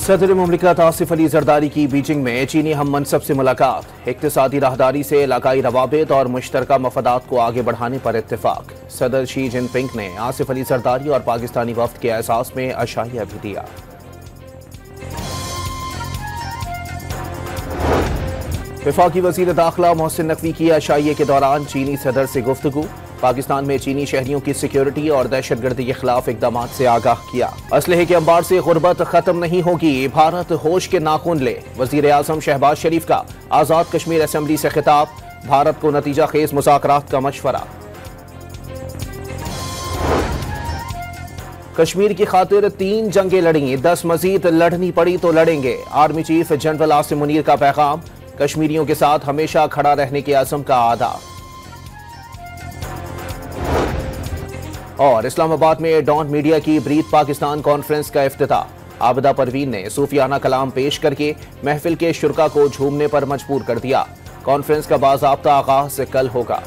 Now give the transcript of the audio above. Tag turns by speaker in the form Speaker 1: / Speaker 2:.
Speaker 1: सदर मुमलिकत आसिफ अली जरदारी की बीजिंग में चीनी हम मनसब से मुलाकात। इक्तिसादी राहदारी से इलाकाई रवाबित और मुश्तरका मफादात को आगे बढ़ाने पर इत्तेफाक। सदर शी जिनपिंग ने आसिफ अली जरदारी और पाकिस्तानी वफ्द के एहसास में अशाइया भी दिया। वफाकी वज़ीर दाखिला मोहसिन नकवी की अशाइये के दौरान चीनी सदर से गुफ्तगू। पाकिस्तान में चीनी शहरियों की सिक्योरिटी और दहशतगर्दी के खिलाफ इकदाम से आगाह किया। असलहे के अंबार से गुर्बत खत्म नहीं होगी, भारत होश के नाखून ले। वज़ीर आज़म शहबाज शरीफ का आज़ाद कश्मीर असेंबली से खिताब। भारत को नतीजा खेज मुज़ाकरात का मशवरा। कश्मीर की खातिर 3 जंगें लड़ी, 10 मजीद लड़नी पड़ी तो लड़ेंगे। Army chief general Asim Munir का पैगाम। कश्मीरियों के साथ हमेशा खड़ा रहने के आज़म का आदा। और इस्लामाबाद में डॉन मीडिया की ब्रीथ पाकिस्तान कॉन्फ्रेंस का इफ्तिताह। आबिदा परवीन ने सूफियाना कलाम पेश करके महफिल के शुरका को झूमने पर मजबूर कर दिया। कॉन्फ्रेंस का बाज़ाब्ता आगाज़ कल होगा।